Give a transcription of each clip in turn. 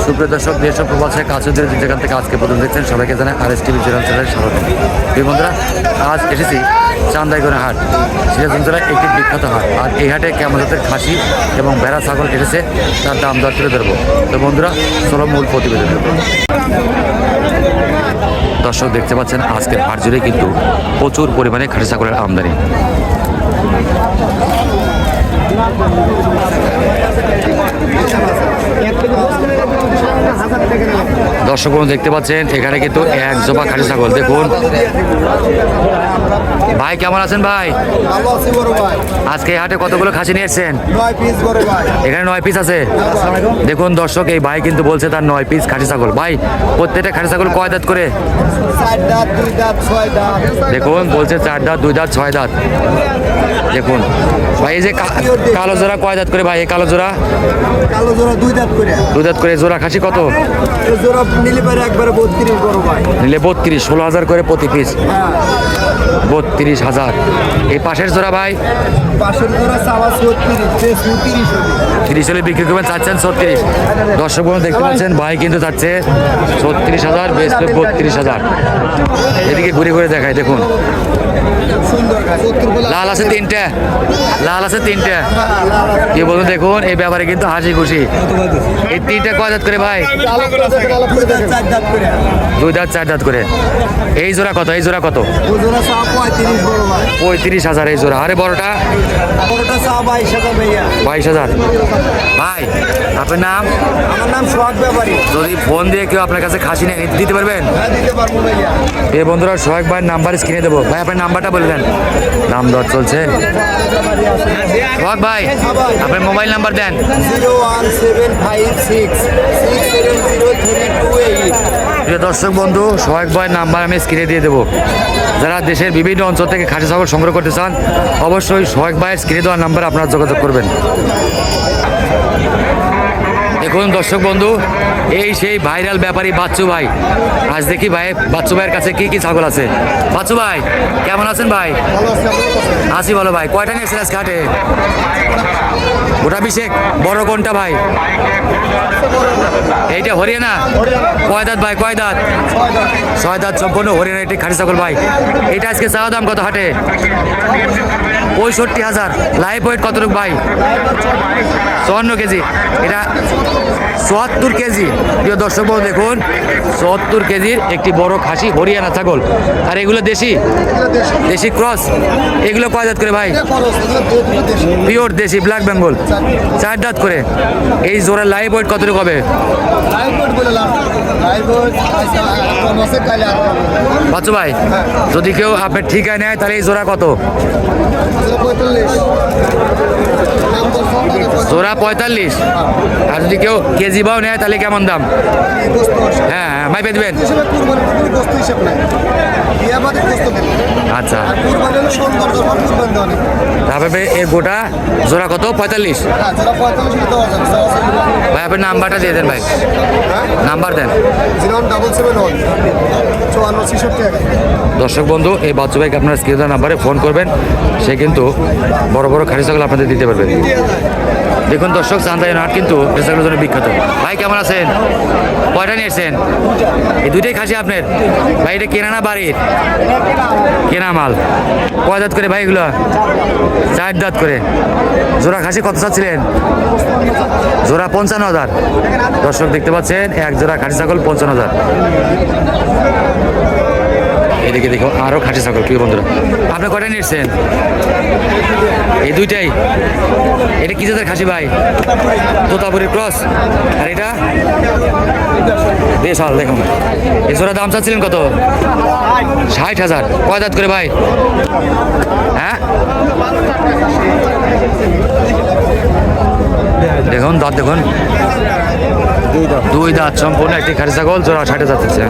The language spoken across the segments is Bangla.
সুপ্রিয় দর্শক, দেশ ও প্রবাসের কাছে যেখান থেকে আজকে প্রথম দেখছেন সবাইকে জানাই RS TV চ্যানেলের স্বাগত। এই বন্ধুরা, আজ এসেছি চান্দাইগড় হাট, সিরাজগঞ্জ জেলার একটি বিখ্যাত হাট। আর এই হাটে কেমন জাতের খাসি এবং ভেড়া ছাগল এসেছে তার দাম দর তুলে ধরবো। তো বন্ধুরা, চলো মূল প্রতিবেদন। দর্শক দেখতে পাচ্ছেন আজকের হাট জুড়ে কিন্তু প্রচুর পরিমাণে খাসি ছাগলের আমদানি। দর্শক দেখতে পাচ্ছেন এখানে কিন্তু এক জোপা খাসি ছাগল। দেখুন ভাই, কেমন আছেন ভাই? আজকে হাটে কতগুলো খাসি নিয়ে এসেছেন? এখানে 9 পিস আছে। দেখুন দর্শক, এই ভাই কিন্তু বলছে তার 9 পিস খাসি ছাগল। ভাই, প্রত্যেকটা খাসি ছাগল কয় দাঁত করে? দেখুন বলছে 4 দাঁত, 2 দাঁত, 6 দাঁত। দেখুন ভাই, এই যে কালো জোড়া কয় দাঁত করে ভাই? এই কালো জোড়া 2 দাঁত করে। 2 দাঁত করে। জোড়া খাসি কত? জোড়া নিলে পারে একবারে 32 বড় ভাই। নিলে 32, 16,000 করে প্রতি পিস। 32,000। এই পাশের জোড়া ভাই? পাশের জোড়া চাওয়া 30 হলে বিক্রি করবেন, চাচ্ছেন 36। দর্শক বন্ধু দেখতে পাচ্ছেন ভাই কিন্তু চাচ্ছে 36,000, বেচবে 32,000। এদিকে ঘুরে ঘুরে দেখায়। দেখুন লাল আছে 3টে, লাল আছে 3টে। কি বলুন, দেখুন এই ব্যাপারে কিন্তু হাসি খুশি। এই 3টে কয় দাঁত করে ভাই? 2 দাঁত, 4 দাঁত করে। এই জোড়া কত? এই জোড়া কত? 35,000 এই জোড়া। আরে বড়টা? 22,000। ভাই, আপনার নাম? আমার নাম সোহাগ ব্যাপারী। যদি ফোন দিয়ে কেউ আপনার কাছে খাসি নিয়ে দিতে পারবেন? দিতে পারবো ভাইয়া। এই বন্ধুরা, সোহাগ ভাইয়ের নাম্বার স্ক্রিনে দেবো। ভাই, আপনার নাম্বারটা বলবেন। দাম দর চলছে। সোহাগ ভাই, আপনার মোবাইল নাম্বার দেন। 01756670328। প্রিয় দর্শক বন্ধু, সোহাগ ভাইয়ের নাম্বার আমি স্ক্রিনে দিয়ে দেবো। যারা দেশের বিভিন্ন অঞ্চল থেকে খাসি ছাগল সংগ্রহ করতে চান, অবশ্যই সোহাগ ভাইয়ের স্ক্রিনে দেওয়ার নাম্বার আপনারা যোগাযোগ করবেন। দেখুন দর্শক বন্ধু, এই সেই ভাইরাল ব্যাপারী বাচ্চু ভাই। আজ দেখি ভাই বাচ্চু ভাইয়ের কাছে কি কি ছাগল আছে। বাচ্চু ভাই, কেমন আছেন ভাই? আছি ভালো ভাই। কয়টা নিয়েছেন আজকে হাটে? গোটা 20। বড় কোনটা ভাই? এইটা হরিয়ানা? কয় দাঁত ভাই? কয় দাঁত? 6 দাঁত সম্পূর্ণ হরিয়ানা একটি খাসি ছাগল ভাই। এটা আজকে চাওয়া দাম কত হাটে? 65,000। লাইভ ওয়েট কতটুকু ভাই? 54 কেজি। এটা 74 কেজি। প্রিয় দর্শক বন্ধু দেখুন, 74 কেজির একটি বড় খাসি হরিয়ানা ছাগল। আর এগুলো দেশি? দেশি ক্রস। এগুলো কয় দাঁত করে ভাই? পিওর দেশি ব্ল্যাক বেঙ্গল। 4 দাঁত করে। এই জোড়ার লাইভ ওয়েট কতটুকু হবে? বাচ্চু ভাই, যদি কেউ আপনার ঠিকায় নেয় তাহলে এই জোড়া কত? জোড়া 45। আর যদি কেউ কেজি বাও নেয় তাহলে কেমন দাম? হ্যাঁ, মাইপে দেবেন। আচ্ছা, তারপরে এর গোটা জোড়া কত? 45। ভাই, আপনার নাম্বারটা দিয়ে দেন ভাই। নাম্বার দেন। 01751 দর্শক বন্ধু, এই বাচ্চু ভাইকে আপনার স্ক্রিনে নাম্বারে ফোন করবেন। সে কিন্তু বড় বড় খাসি ছাগল আপনাদের দিতে পারবে। দেখুন দর্শক, চান্দাইগড় হাট কিন্তু খাসি ছাগলের জন্য বিখ্যাত। ভাই, কেমন আছেন? কয়টা নিয়েছেন? এই 2টাই খাসি আপনার? ভাই, এটা কেনা না বাড়ির? কেনা মাল। কয় দাঁত করে ভাই এগুলো? 4 দাঁত করে। জোড়া খাসি কত চাচ্ছিলেন? জোড়া 55,000। দর্শক দেখতে পাচ্ছেন এক জোড়া খাসি ছাগল 55,000। এদিকে দেখো আরো খাসি ছাগল। প্রিয় বন্ধুরা, আপনি কয়টা নিয়েছেন? এই 2টাই। এটা কি জাতের খাসি ভাই? তোতাপুরি ক্রস। আর এটা দেশাল। দেখুন এই জোড়া দাম চাচ্ছিলেন কত? 60,000। কয় দাঁত করে ভাই? হ্যাঁ, দেখুন দাঁত দেখুন, 2 দাঁত সম্পূর্ণ একটি খাসি ছাগল। জোড়া 60,000 চাচ্ছে।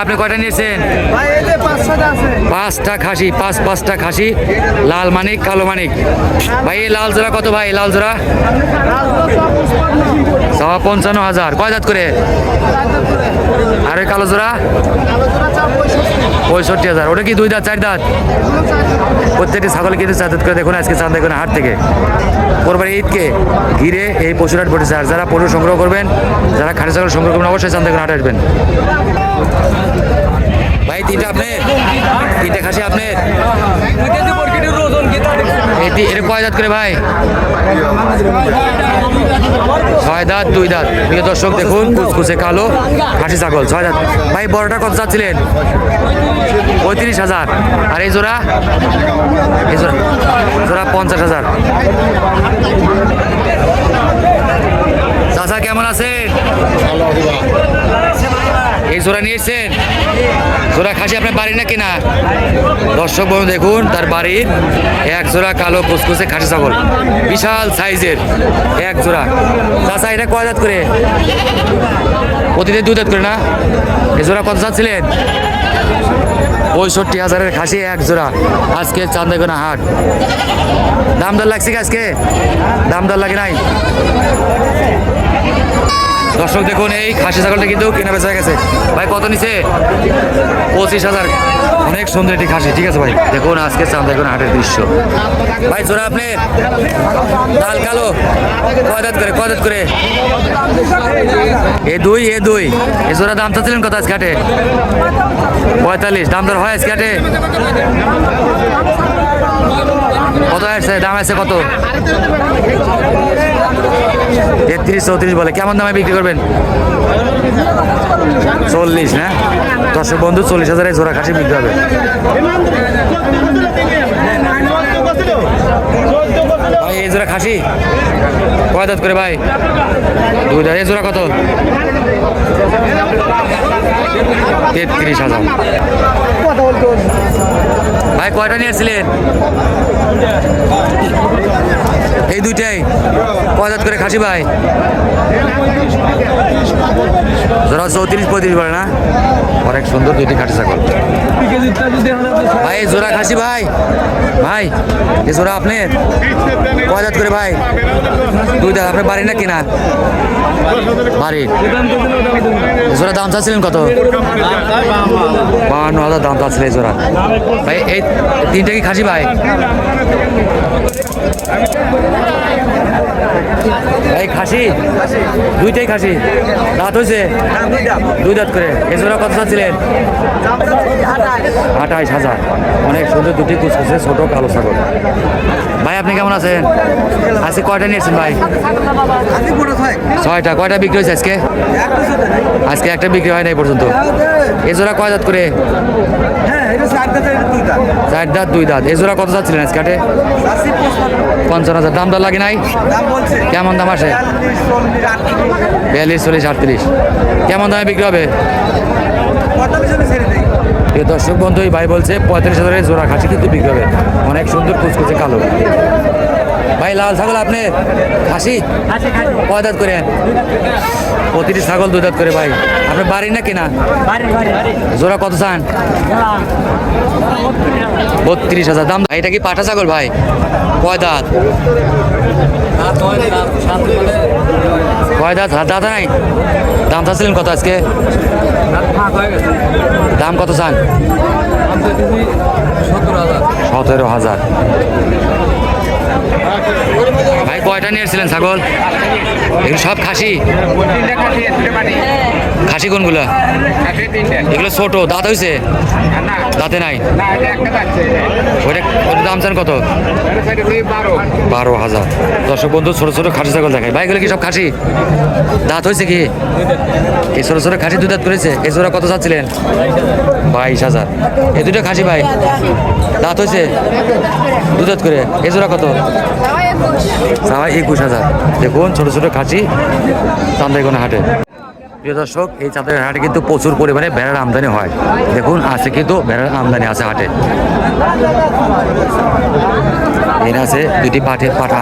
আপনি কয়টা নিয়েছেন? ভাই এই যে 5-6টা আছে। পাঁচটা খাসি, পাঁচটা খাসি, লাল মানিক কালো মানিক। ভাই এই লাল জোড়া কত ভাই? লাল জোড়া সব 55,000। কয় দাঁত করে? আর ওই কালো জোড়া 65,000। ওটা কি 2 দাঁত 4 দাঁত? প্রত্যেকটি ছাগল কিন্তু 4 দাঁত করে। দেখুন আজকে চাঁদ দেখুন হাট থেকে কোরবানি ঈদকে ঘিরে এই পশুর হাট পড়েছে। আর যারা পশু সংগ্রহ করবেন, যারা খাঁটি ছাগল সংগ্রহ করবেন, অবশ্যই চাঁদ দেখুন হাট আসবেন। ভাই তিনটা আপনি, তিনটা খাসি আপনি, এটা কয় দাঁত করে ভাই? 6 দাঁত 2 দাঁত। প্রিয় দর্শক দেখুন কুচকুচে কালো খাসি ছাগল 6 দাঁত। ভাই বড়টা কত চাচ্ছিলেন? 35,000। আর এই জোড়া? এই জোড়া জোড়া 50,000। চাচা কেমন আছেন? এই জোড়া নিয়েছেন? জোড়া খাসি আপনার বাড়ি না কিনা? দর্শক বন্ধু দেখুন তার বাড়ির এক জোড়া কালো কুচকুচে খাসি ছাগল, বিশাল সাইজের এক জোড়া। চাচা এটা কয় দাঁত করে? প্রতিদিন 2 দাঁত করে না? এই জোড়া কত চাচ্ছিলেন? 65,000-এর খাসি এক জোড়া। আজকে চান্দাইকোনা হাট। দাম দর লাগছে কি আজকে? দাম দর লাগে নাই? দর্শক দেখুন এই খাসি ছাগলটা কিন্তু কেনা বেচা হয়ে গেছে। ভাই কত নিছে? 25,000। অনেক সুন্দর একটি খাসি। ঠিক আছে ভাই, দেখুন আজকে চান্দাইকোনা হাটের দৃশ্য। ভাই জোড়া আপনি লাল কালো কয় দাঁত করে? কয় দাঁত করে? এ দুই এ জোড়া দাম চাচ্ছিলেন কত আজকে হাটে? 45। দাম দর হয় আজকে হাটে? কত আছে দাম? আছে কত? 33-34 বলে। কেমন দামে বিক্রি করবেন? 40 না? দর্শক বন্ধু 40,000-এ জোড়া খাসি বিক্রি হবে। ভাই এই জোড়া খাসি কয় দাঁত করে ভাই? 2 দাঁত। এই জোড়া কত? 33,000। ভাই কয়টা নিয়েছিলেন? এই দুইটাই কয় দাঁত করে খাসি ভাই? জোড়া 34-35 বলে না? অনেক সুন্দর দুইটি খাসি ছাগল। ভাই এই জোড়া খাসি ভাই, ভাই এই জোড়া আপনি কয় দাঁত করে ভাই? 2 দাঁত। আপনার বাড়ি না কিনা? বাড়ি। জোড়া দাম চাচ্ছিলেন কত? 52,000 দাম চাচ্ছিলেন এই জোড়া। ভাই এই তিনটা কি খাসি ভাই? এই খাসি দুইটাই খাসি। দাঁত হয়েছে? 2 দাঁত করে। এ জোড়া কত চাচ্ছিলেন? 28,000। অনেক সুন্দর দুটি কুচকুচে ছোট কালো ছাগল। ভাই আপনি কেমন আছেন? আজকে কয়টা নিয়েছেন ভাই? 6টা। কয়টা বিক্রি হয়েছে আজকে? আজকে একটা বিক্রি হয় না এই পর্যন্ত। এ জোড়া কয় দাঁত করে? 4 দাঁত 2 দাঁত। এ জোড়া কত চাচ্ছিলেন আজকে হাটে? 55,000। দাম দর লাগে নাই? কেমন দাম আসে? 42, 40, 38। কেমন দামে বিক্রি হবে? প্রিয় দর্শক বন্ধু এই ভাই বলছে 45,000-এর জোড়া খাসি কিন্তু বিক্রি হবে। অনেক সুন্দর কুচকুচে কালো। ভাই লাল ছাগল আপনি খাসি কয় দাঁত করে? প্রতিটি ছাগল 2 দাঁত করে। ভাই আপনার বাড়ি না কিনা? জোড়া কত চান? 32,000 দাম। এটা কি পাঠা ছাগল ভাই? কয় দাঁত? কয় দাঁত? দাঁত নাই? দাম চাচ্ছিলেন কত আজকে? দাম কত চান? 17,000। ভাই কয়টা নিয়েছিলেন ছাগল? এগুলো সব খাসি? খাসি কোনগুলো? এগুলো ছোট। দাঁত হয়েছে? দাঁতে নাই? ওইটা দাম চান কত? 12,000। দর্শক বন্ধু ছোট ছোট খাসি ছাগল দেখায়। ভাই এগুলো কি সব খাসি? দাঁত হয়েছে কি? এই ছোট ছোট খাসি 2 দাঁত করেছে। এই জোড়া কত চাচ্ছিলেন? 22,000। এই দুটো খাসি ভাই দাঁত হয়েছে? 2 দাঁত করে। এই জোড়া কত? 21,000। দেখুন ছোট ছোট খাসি চান্দাইকোনা হাটে। প্রিয় দর্শক এই চাঁদের হাটে কিন্তু প্রচুর পরিমাণে ভেড়ার আমদানি হয়। দেখুন আছে কিন্তু ভেড়ার আমদানি আছে হাটে। এখানে আছে 2টি পাঠা।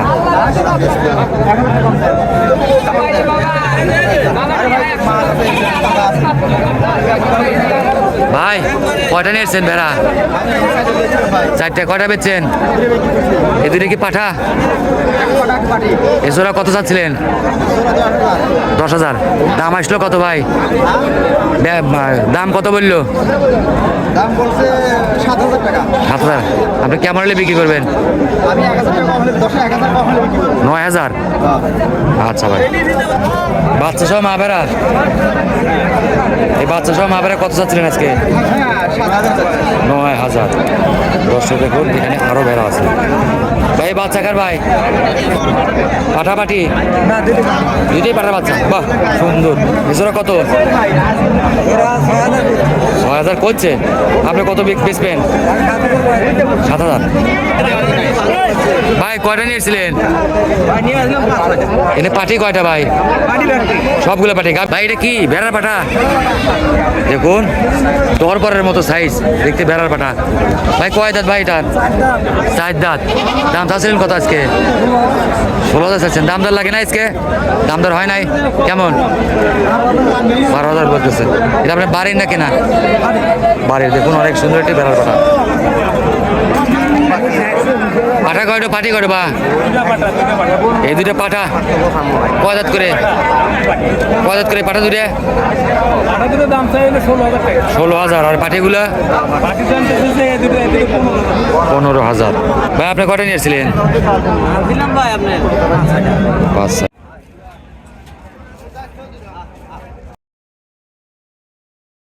ভাই কয়টা নিয়েছেন ভেড়া? চারটে। কয়টা বেচছেন? এ দুটো কি পাঠা? এছাড়া কত চাচ্ছিলেন? 10,000। দাম আসলো কত ভাই? দাম কত বললো? দাম বলছে 7,000 টাকা। 7,000। আপনি কেমন হলে বিক্রি করবেন? আমি 1,000 টাকা কম হলে 10,000 কম হলে বিক্রি করবো। 9,000। আচ্ছা ভাই। বাচ্চা সহ মা ভেড়া? এই বাচ্চা সহ মা ভেড়া কত চাচ্ছিলেন আজকে? হ্যাঁ 7,000 টাকা। 9,000। দর্শক দেখুন এখানে আরো ভেড়া আছে। ভাই বাচ্চা কার ভাই? পাঠাপাঠি? দুইটাই পাঠা বাচ্চা। বাহ সুন্দর। এছাড়া কত? 6,000 করছে। আপনি কত বেচবেন? 7,000। ভাই কয়টা নিয়েছিলেন? এনে পাঠি কয়টা ভাই? সবগুলো পাঠি। ভাই এটা কি ভেড়ার পাঠা? দেখুন দরবারের মতো সাইজ দেখতে ভেড়ার পাঠা। ভাই কয় দাঁত ভাই এটার? 4 দাঁত। দাম চাচ্ছিলেন কত আজকে? 16,000 চাচ্ছেন। দাম দর লাগে না আজকে? দাম দর হয় নাই? কেমন? 12,000 বলতেছে। এটা আপনার বাড়ির না কেনা? বাড়ির। দেখুন অনেক সুন্দর একটি ভেড়ার পাঠা। পাঠা কয়টা পাটি করে বা? এই দুটো পাঠা কয় দাঁত করে? কয় দাঁত করে পাঠা দুটো? 16,000। আর পাঠিগুলো? 15,000। ভাই আপনি কয়টা নিয়েছিলেন? দিলাম ভাই আপনার। আচ্ছা।